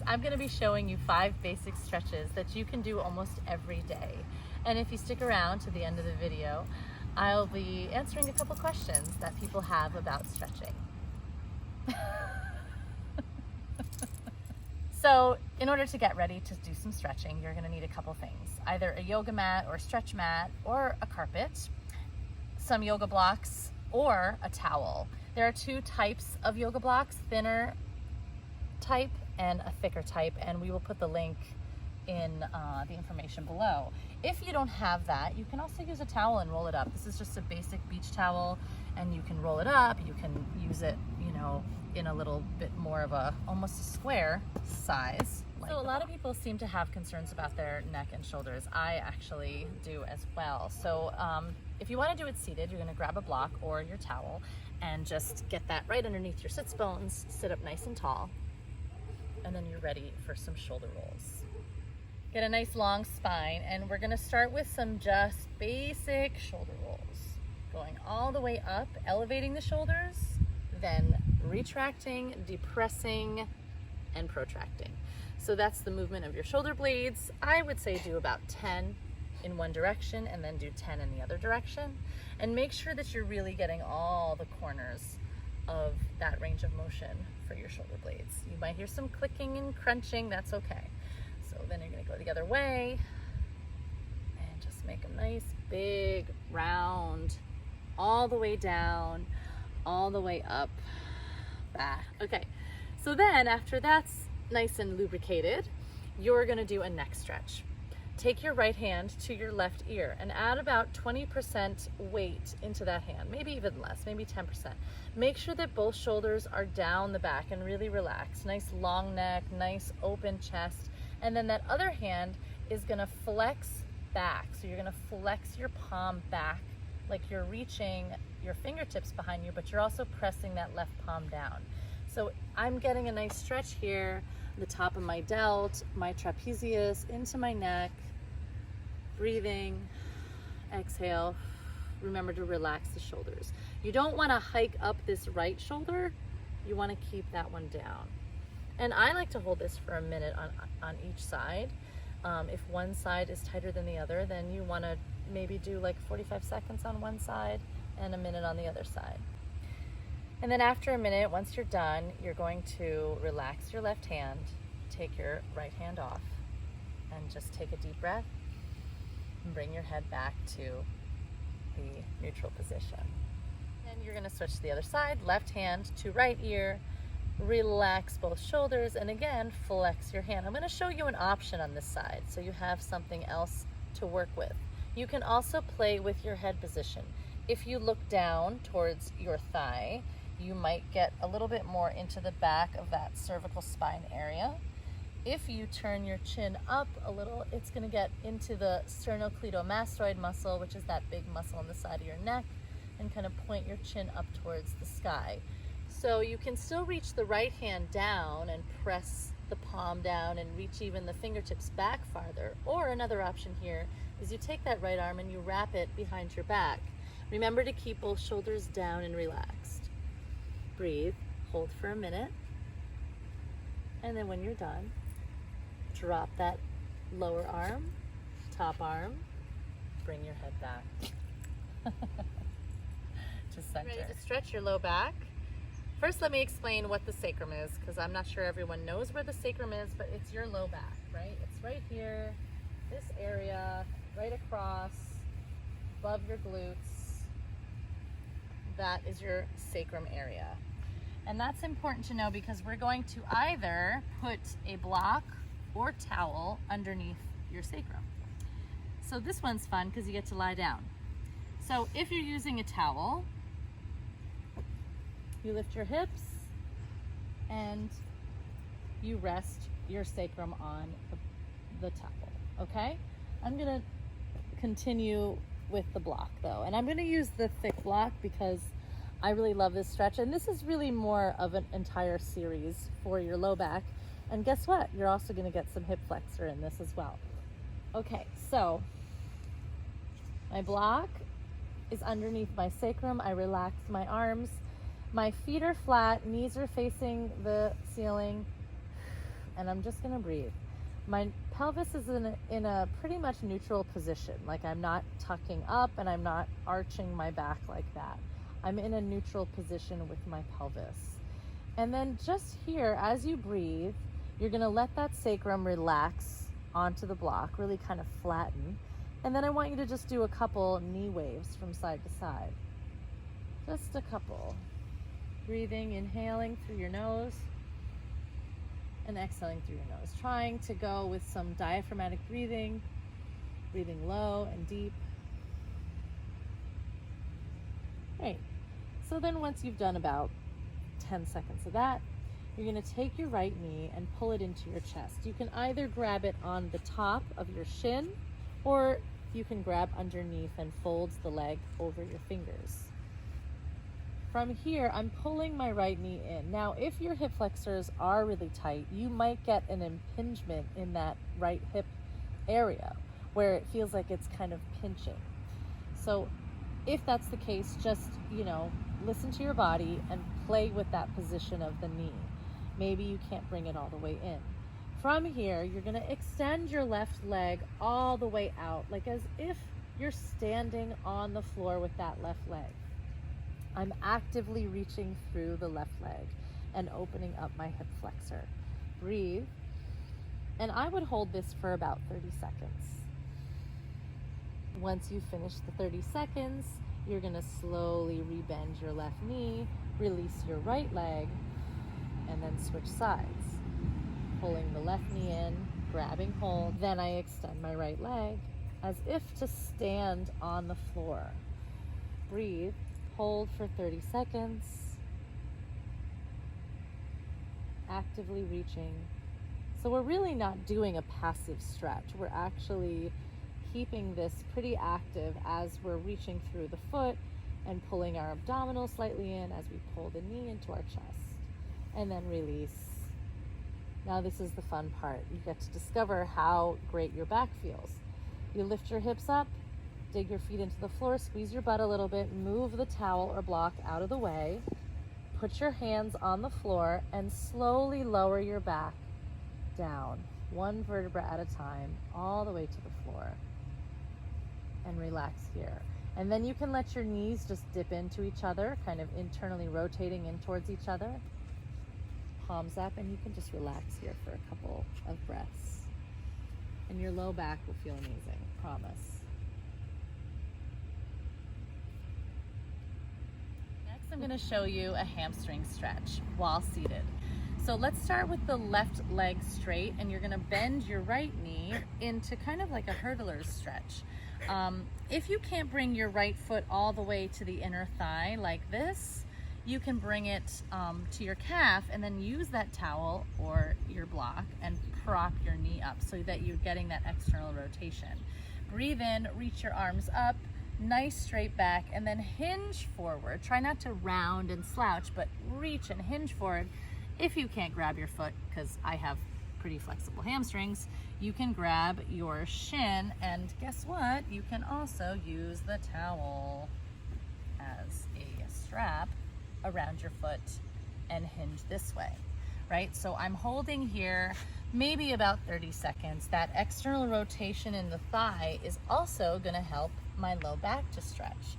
I'm going to be showing you 5 basic stretches that you can do almost every day. And if you stick around to the end of the video, I'll be answering a couple questions that people have about stretching. So in order to get ready to do some stretching, you're going to need a couple things. Either a yoga mat or a stretch mat or a carpet, some yoga blocks, or a towel. There are 2 types of yoga blocks, thinner type and a thicker type, and we will put the link in the information below. If you don't have that, you can also use a towel and roll it up. This is just a basic beach towel, and you can roll it up. You can use it, you know, in a little bit more of a, almost a square size. So a lot of people seem to have concerns about their neck and shoulders. I actually do as well. So if you want to do it seated, you're going to grab a block or your towel and just get that right underneath your sits bones, sit up nice and tall, and then you're ready for some shoulder rolls. Get a nice long spine, and we're going to start with some just basic shoulder rolls. Going all the way up, elevating the shoulders, then retracting, depressing, and protracting. So that's the movement of your shoulder blades. I would say do about 10 in one direction and then do 10 in the other direction. And make sure that you're really getting all the corners of that range of motion for your shoulder blades. You might hear some clicking and crunching, that's okay. So then you're gonna go the other way and just make a nice big round all the way down, all the way up, back. Okay, so then after that's nice and lubricated, you're gonna do a neck stretch. Take your right hand to your left ear and add about 20% weight into that hand, maybe even less, maybe 10%. Make sure that both shoulders are down the back and really relax. Nice long neck, nice open chest. And then that other hand is gonna flex back. So you're gonna flex your palm back like you're reaching your fingertips behind you, but you're also pressing that left palm down. So I'm getting a nice stretch here, the top of my delt, my trapezius, into my neck, breathing, exhale. Remember to relax the shoulders. You don't want to hike up this right shoulder. You want to keep that one down. And I like to hold this for a minute on each side. If one side is tighter than the other, then you want to maybe do like 45 seconds on one side and a minute on the other side. And then after a minute, once you're done, you're going to relax your left hand, take your right hand off, and just take a deep breath and bring your head back to the neutral position. And you're gonna switch to the other side, left hand to right ear, relax both shoulders, and again, flex your hand. I'm gonna show you an option on this side so you have something else to work with. You can also play with your head position. If you look down towards your thigh, you might get a little bit more into the back of that cervical spine area. If you turn your chin up a little, it's gonna get into the sternocleidomastoid muscle, which is that big muscle on the side of your neck, and kind of point your chin up towards the sky. So you can still reach the right hand down and press the palm down and reach even the fingertips back farther. Or another option here is you take that right arm and you wrap it behind your back. Remember to keep both shoulders down and relaxed. Breathe, hold for a minute, and then when you're done, drop that lower arm, top arm, bring your head back. Just center. Ready to stretch your low back? First, let me explain what the sacrum is, because I'm not sure everyone knows where the sacrum is, but it's your low back, right? It's right here, this area, right across, above your glutes. That is your sacrum area. And that's important to know because we're going to either put a block or towel underneath your sacrum. So this one's fun because you get to lie down. So if you're using a towel, you lift your hips and you rest your sacrum on the towel, okay? I'm gonna continue with the block though, and I'm gonna use the thick block because I really love this stretch, and this is really more of an entire series for your low back. And guess what? You're also gonna get some hip flexor in this as well. Okay, so my block is underneath my sacrum. I relax my arms. My feet are flat, knees are facing the ceiling, and I'm just gonna breathe. My pelvis is in a pretty much neutral position. Like I'm not tucking up and I'm not arching my back like that. I'm in a neutral position with my pelvis. And then just here, as you breathe, you're gonna let that sacrum relax onto the block, really kind of flatten. And then I want you to just do a couple knee waves from side to side. Just a couple. Breathing, inhaling through your nose and exhaling through your nose. Trying to go with some diaphragmatic breathing, breathing low and deep. Great. So then once you've done about 10 seconds of that, you're gonna take your right knee and pull it into your chest. You can either grab it on the top of your shin, or you can grab underneath and fold the leg over your fingers. From here, I'm pulling my right knee in. Now, if your hip flexors are really tight, you might get an impingement in that right hip area where it feels like it's kind of pinching. So if that's the case, just, listen to your body and play with that position of the knee. Maybe you can't bring it all the way in. From here, you're gonna extend your left leg all the way out, like as if you're standing on the floor with that left leg. I'm actively reaching through the left leg and opening up my hip flexor. Breathe. And I would hold this for about 30 seconds. Once you finish the 30 seconds, you're gonna slowly rebend your left knee, release your right leg, and then switch sides. Pulling the left knee in, grabbing hold. Then I extend my right leg as if to stand on the floor. Breathe. Hold for 30 seconds, actively reaching. So we're really not doing a passive stretch. We're actually keeping this pretty active as we're reaching through the foot and pulling our abdominal slightly in as we pull the knee into our chest. And then release. Now this is the fun part. You get to discover how great your back feels. You lift your hips up, dig your feet into the floor, squeeze your butt a little bit, move the towel or block out of the way, put your hands on the floor, and slowly lower your back down, one vertebra at a time, all the way to the floor. And relax here. And then you can let your knees just dip into each other, kind of internally rotating in towards each other. Palms up, and you can just relax here for a couple of breaths. And your low back will feel amazing, promise. I'm going to show you a hamstring stretch while seated. So let's start with the left leg straight, and you're going to bend your right knee into kind of like a hurdler's stretch. If you can't bring your right foot all the way to the inner thigh like this, you can bring it to your calf and then use that towel or your block and prop your knee up so that you're getting that external rotation. Breathe in, reach your arms up, nice straight back, and then hinge forward. Try not to round and slouch, but reach and hinge forward. If you can't grab your foot, because I have pretty flexible hamstrings, you can grab your shin, and guess what? You can also use the towel as a strap around your foot and hinge this way, right? So I'm holding here maybe about 30 seconds. That external rotation in the thigh is also gonna help my low back to stretch.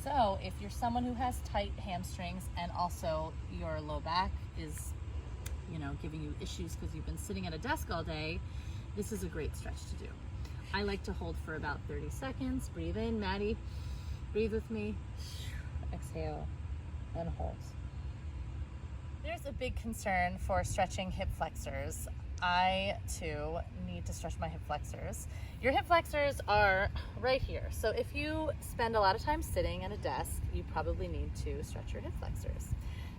So if you're someone who has tight hamstrings and also your low back is, giving you issues because you've been sitting at a desk all day, this is a great stretch to do. I like to hold for about 30 seconds. Breathe in, Maddie. Breathe with me. Exhale and hold. There's a big concern for stretching hip flexors. I too need to stretch my hip flexors. Your hip flexors are right here. So if you spend a lot of time sitting at a desk, you probably need to stretch your hip flexors.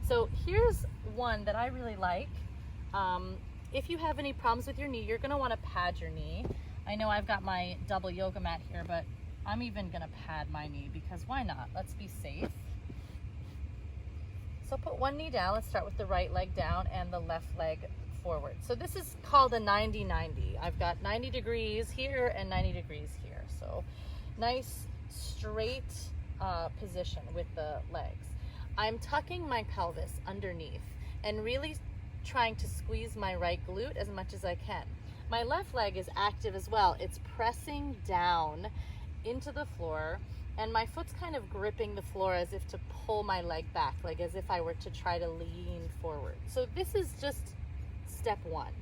So here's one that I really like. If you have any problems with your knee, you're gonna wanna pad your knee. I know I've got my double yoga mat here, but I'm even gonna pad my knee because why not? Let's be safe. So put one knee down. Let's start with the right leg down and the left leg forward. So this is called a 90-90. I've got 90 degrees here and 90 degrees here. So nice straight position with the legs. I'm tucking my pelvis underneath and really trying to squeeze my right glute as much as I can. My left leg is active as well. It's pressing down into the floor, and my foot's kind of gripping the floor as if to pull my leg back, like as if I were to try to lean forward. So this is just step one.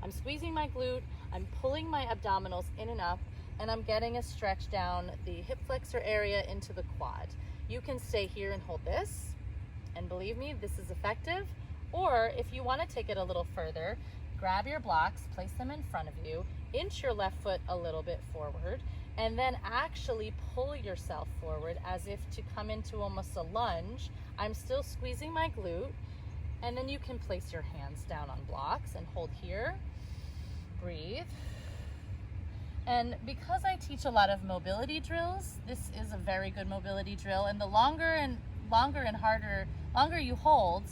I'm squeezing my glute, I'm pulling my abdominals in and up, and I'm getting a stretch down the hip flexor area into the quad. You can stay here and hold this, and believe me, this is effective. Or if you want to take it a little further, grab your blocks, place them in front of you, inch your left foot a little bit forward, and then actually pull yourself forward as if to come into almost a lunge. I'm still squeezing my glute, and then you can place your hands down on blocks and hold here. Breathe. And because I teach a lot of mobility drills, this is a very good mobility drill, and the longer you hold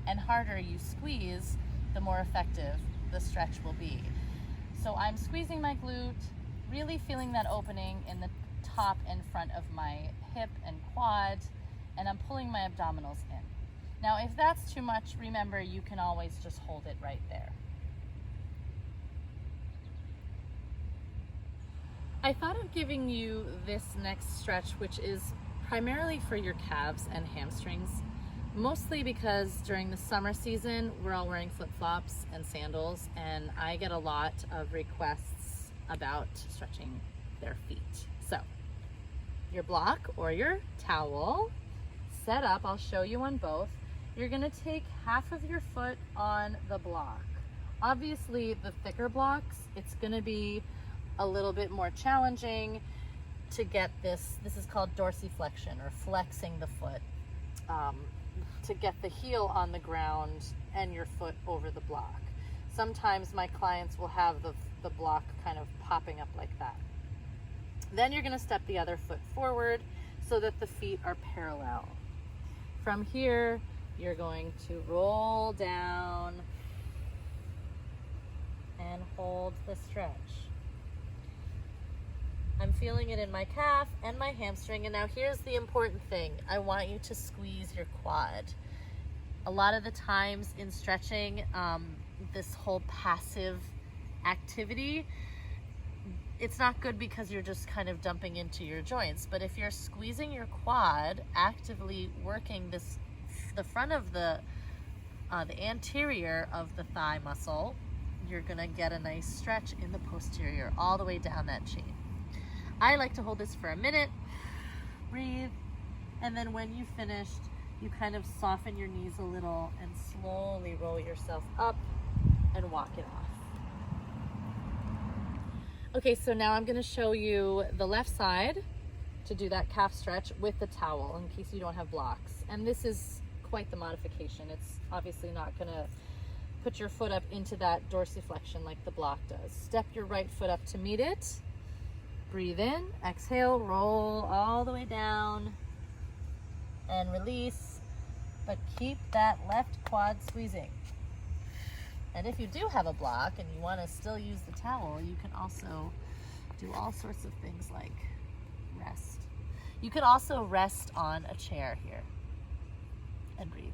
and harder you squeeze, the more effective the stretch will be. So I'm squeezing my glute, really feeling that opening in the top and front of my hip and quad, and I'm pulling my abdominals in. Now, if that's too much, remember, you can always just hold it right there. I thought of giving you this next stretch, which is primarily for your calves and hamstrings, mostly because during the summer season, we're all wearing flip-flops and sandals, and I get a lot of requests about stretching their feet. So, your block or your towel set up, I'll show you on both. You're gonna take half of your foot on the block. Obviously, the thicker blocks, it's gonna be a little bit more challenging to get this is called dorsiflexion, or flexing the foot, to get the heel on the ground and your foot over the block. Sometimes my clients will have the block kind of popping up like that. Then you're gonna step the other foot forward so that the feet are parallel. From here, you're going to roll down and hold the stretch. I'm feeling it in my calf and my hamstring, and now here's the important thing. I want you to squeeze your quad. A lot of the times in stretching, this whole passive activity, it's not good because you're just kind of dumping into your joints. But if you're squeezing your quad, actively working the front of the anterior of the thigh muscle, you're gonna get a nice stretch in the posterior all the way down that chain. I like to hold this for a minute, breathe, and then when you've finished, you kind of soften your knees a little and slowly roll yourself up and walk it off. Okay, so now I'm gonna show you the left side to do that calf stretch with the towel in case you don't have blocks. And this is quite the modification. It's obviously not gonna put your foot up into that dorsiflexion like the block does. Step your right foot up to meet it. Breathe in, exhale, roll all the way down and release, but keep that left quad squeezing. And if you do have a block and you want to still use the towel, you can also do all sorts of things like rest. You can also rest on a chair here and breathe.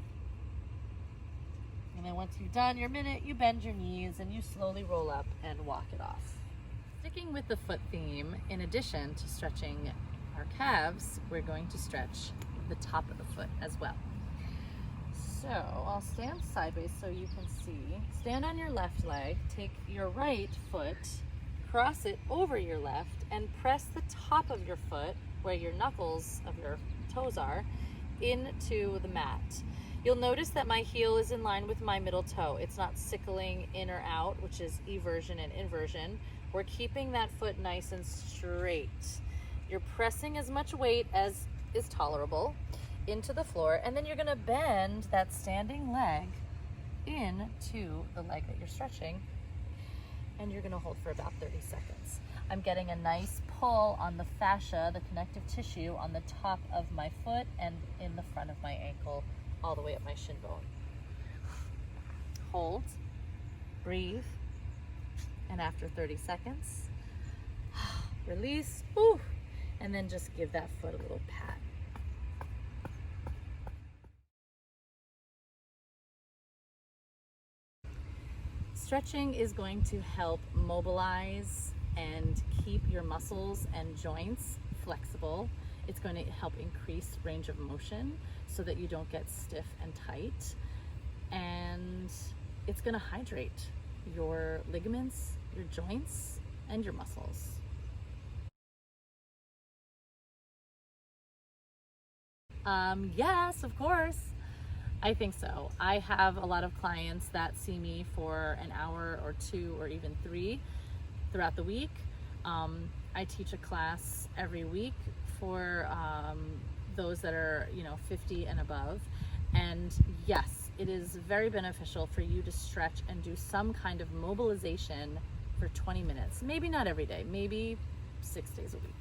And then once you've done your minute, you bend your knees and you slowly roll up and walk it off. Sticking with the foot theme, in addition to stretching our calves, we're going to stretch the top of the foot as well. So I'll stand sideways so you can see. Stand on your left leg, take your right foot, cross it over your left, and press the top of your foot, where your knuckles of your toes are, into the mat. You'll notice that my heel is in line with my middle toe. It's not sickling in or out, which is eversion and inversion. We're keeping that foot nice and straight. You're pressing as much weight as is tolerable into the floor, and then you're gonna bend that standing leg into the leg that you're stretching, and you're gonna hold for about 30 seconds. I'm getting a nice pull on the fascia, the connective tissue, on the top of my foot and in the front of my ankle, all the way up my shin bone. Hold, breathe, and after 30 seconds, release, and then just give that foot a little pat. Stretching is going to help mobilize and keep your muscles and joints flexible. It's going to help increase range of motion so that you don't get stiff and tight. And it's going to hydrate your ligaments, your joints, and your muscles. Yes, of course. I think so. I have a lot of clients that see me for an hour or two or even three throughout the week. I teach a class every week for those that are 50 and above. And yes, it is very beneficial for you to stretch and do some kind of mobilization for 20 minutes. Maybe not every day, maybe 6 days a week.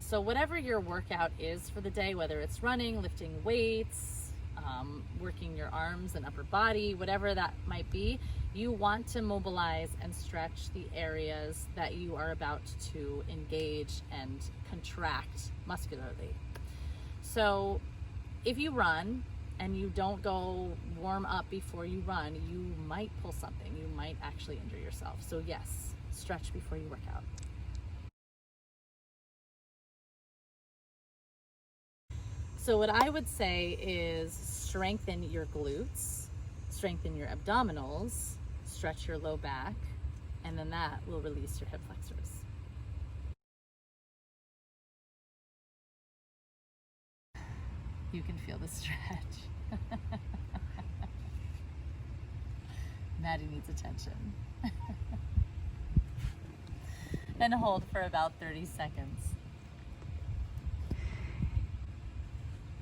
So whatever your workout is for the day, whether it's running, lifting weights, working your arms and upper body, whatever that might be, you want to mobilize and stretch the areas that you are about to engage and contract muscularly. So if you run and you don't go warm up before you run, you might pull something. You might actually injure yourself. So yes, stretch before you work out. So what I would say is strengthen your glutes, strengthen your abdominals, stretch your low back, and then that will release your hip flexors. You can feel the stretch. Maddie needs attention. And hold for about 30 seconds.